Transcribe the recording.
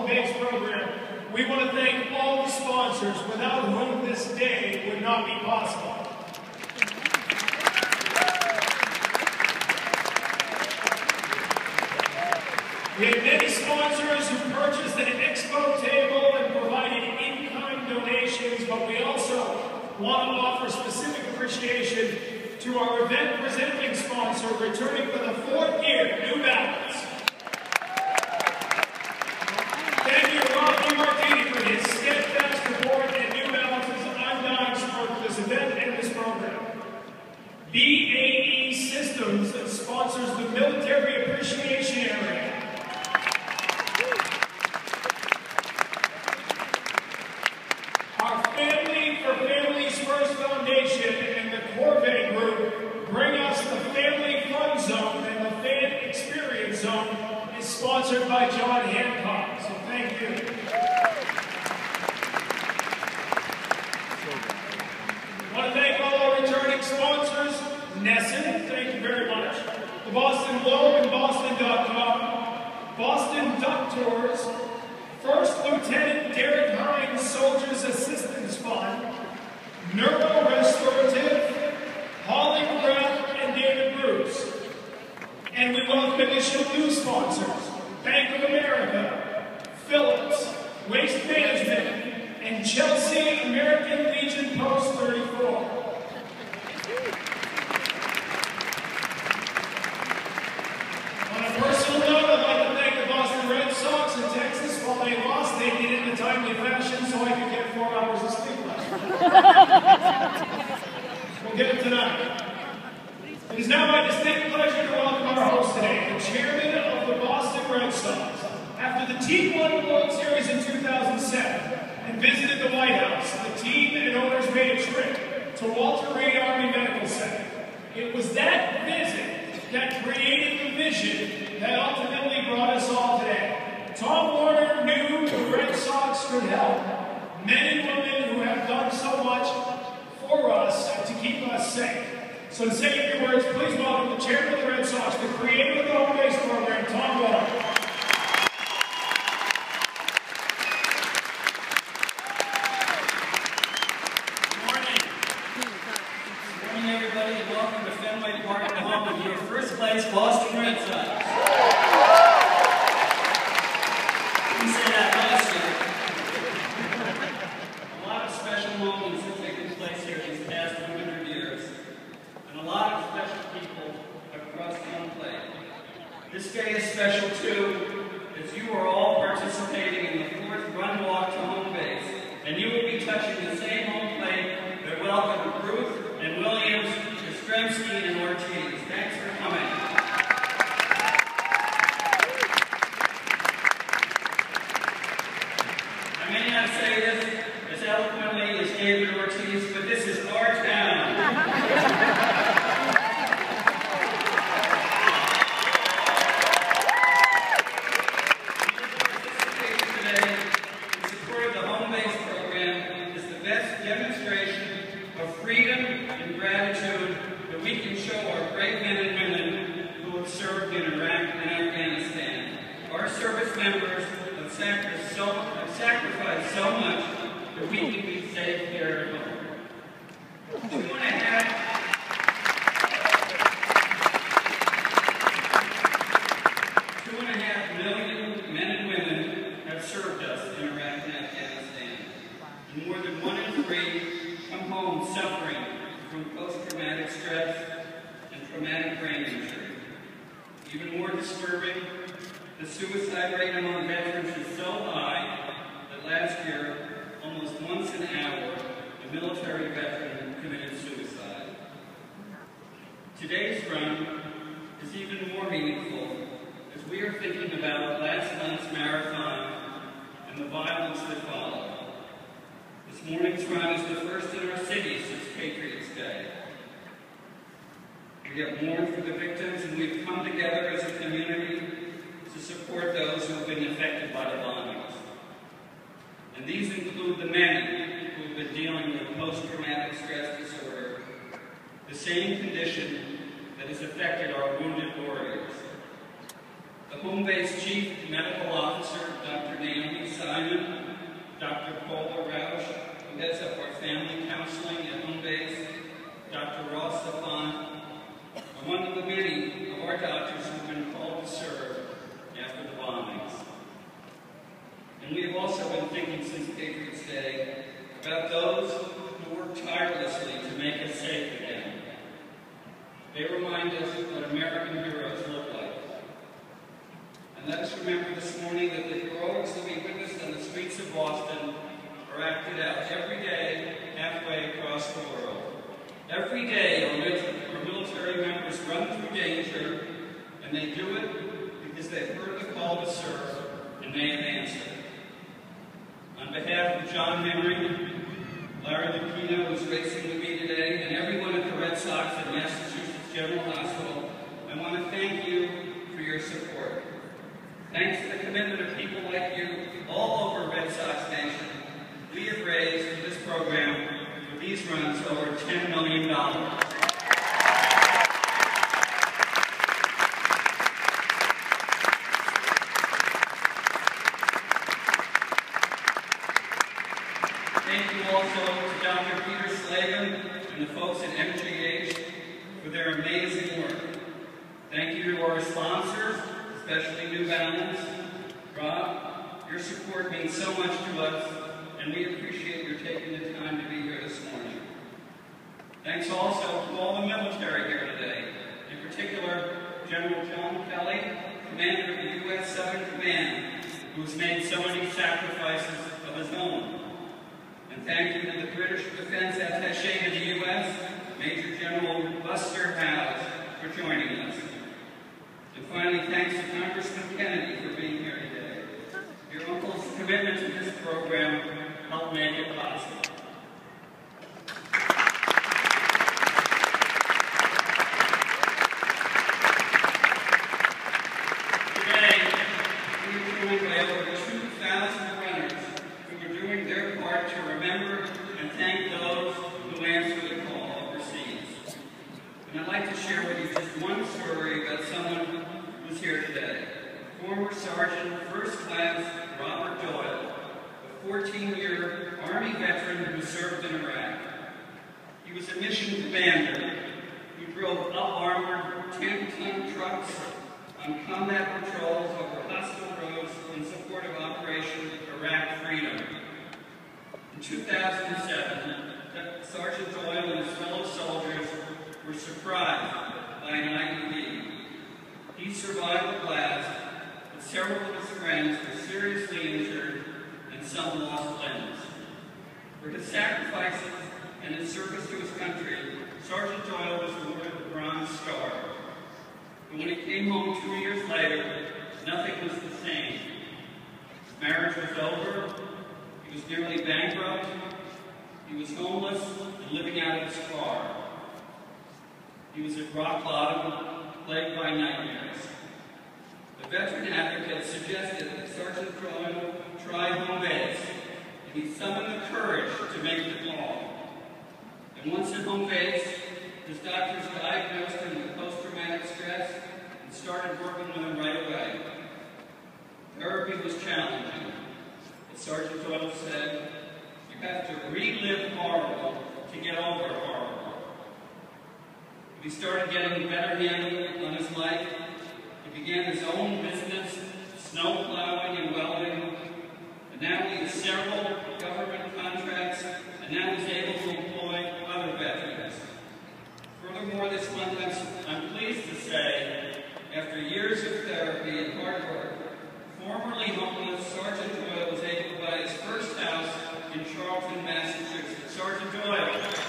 home-based program, we want to thank all the sponsors without whom this day would not be possible. We had many sponsors who purchased an expo table and provided in-kind donations, but we also want to offer specific appreciation to our event presenting sponsor, returning for the 4th year, New Balance. Thank you to Rob DiMartini for his steadfast support and New Balance's undying support for this event and this program. BAE Systems sponsors the Military Appreciation Area. Our Family for Families First Foundation and the Corvette Group bring us the Family Fun Zone, and the Fan Experience Zone is sponsored by John Hancock, so thank you. I want to thank all our returning sponsors, Nesson, thank you very much, the Boston Globe and Boston.com, Boston Duck Tours, First Lieutenant Derek Hines Soldiers Assistance Fund, Neuro Restorative, Holly McGrath, and David Bruce. And we welcome additional new sponsors, Bank of America, Phillips, Waste Management, and Chelsea American Legion Post 34. On a personal note, I'd like to thank the Boston Red Sox in Texas. While they lost, they did it in a timely fashion so I could get 4 hours of sleep last night. We'll get it tonight. It is now my distinct pleasure to welcome our host today, the chairman of the Boston Red Sox. After the team won the World Series in 2007 and visited the White House, the team and owners made a trip to Walter Reed Army Medical Center. It was that visit that created the vision that ultimately brought us all today. Tom Warner knew the Red Sox could help men and women who have done so much for us to keep us safe. So to say a few words, please welcome the chairman of the Red Sox, the creator of the home base program, Tom Warner. Good morning. Good morning, everybody, and welcome to Fenway Park, the home of your first place Boston Red Sox. We said that last year. A lot of special moments have taken place here these past 100 years, and a lot of special people across the home plate. This day is special too, as you are all participating in the 4th run walk to home base, and you will be touching the same home plate that welcomed Ruth and Williams, Yastrzemski, and Ortiz. Thanks for coming. I may not say this as eloquently as David Ortiz, but this is our town. Participating today in support of the home base program is the best demonstration of freedom and gratitude that we can show our brave men and women who have served in Iraq and Afghanistan. Our service members have sacrificed so much that we can be safe here at home. 2.5 million men and women have served us in Iraq and Afghanistan. And more than 1 in 3 come home suffering from post-traumatic stress and traumatic brain injury. Even more disturbing, the suicide rate among veterans is so high that last year, almost once an hour, a military veteran committed suicide. Today's run is even more meaningful as we are thinking about last month's marathon and the violence that followed. This morning's run is the first in our city since Patriots Day. We have mourned for the victims, and we've come together as a community to support those who have been affected by the bombings. And these include the many who have been dealing with post-traumatic stress disorder, the same condition that has affected our wounded warriors. the home base chief medical officer, Dr. Naomi Simon, Dr. Paula Rausch, who heads up our family counseling at home base, Dr. Ross Safan, are one of the many of our doctors who have been called to serve after the bombings. And we have also been thinking since Patriots Day about those who work tirelessly to make us safe again. They remind us what American heroes look like. And let us remember this morning that the heroics that we witnessed on the streets of Boston are acted out every day, halfway across the world. Every day, our military members run through danger, and they do it because they've heard the call to serve, and they have answered. On behalf of John Henry, Larry Lucchino, who's racing with me today, and everyone at the Red Sox at Massachusetts General Hospital, I want to thank you for your support. Thanks to the commitment of people like you all over Red Sox Nation, we have raised for this program, for these runs, over $10 million. Thank you also to Dr. Peter Slavin and the folks at MGH for their amazing work. Thank you to our sponsors, especially New Balance. Rob, your support means so much to us, and we appreciate your taking the time to be here this morning. Thanks also to all the military here today, in particular General John Kelly, Commander of the U.S. Southern Command, who has made so many sacrifices of his own. And thank you to the British Defense Attaché to the U.S., Major General Buster Howes, for joining us. And finally, thanks to Congressman Kennedy for being here today. Your uncle's commitment to this program helped make it possible. Today, we are joined by over 2,000 runners who are doing their part to remember and thank those who answer the call overseas. And I'd like to share with you just one story about someone who's here today. Former Sergeant First Class Robert Doyle, a 14-year Army veteran who served in Iraq. He was a mission commander who drove up-armored 10-ton trucks on combat patrols over hostile roads in support of Operation Iraq Freedom. In 2007, Sergeant Doyle and his fellow soldiers were surprised by an IED. He survived the blast, but several of his friends were seriously injured and some lost limbs. For his sacrifices and his service to his country, Sergeant Doyle was awarded the Bronze Star. But when he came home 2 years later, nothing was the same. His marriage was over, he was nearly bankrupt, he was homeless and living out of his car. He was at rock bottom, plagued by nightmares. The veteran advocate suggested that Sergeant Doyle try home base, and he summoned the courage to make the call. And once at home base, his doctors diagnosed him with post-traumatic stress and started working with him right away. Therapy was challenging, but Sergeant Doyle said, "You have to relive horrible to get over horrible." He started getting a better handle on his life. He began his own business, snow plowing and welding, and now he has several government contracts, and now he's able to employ other veterans. Furthermore, this month I'm pleased to say, after years of therapy and hard work, formerly homeless Sergeant Doyle was able to buy his first house in Charlton, Massachusetts. Sergeant Doyle.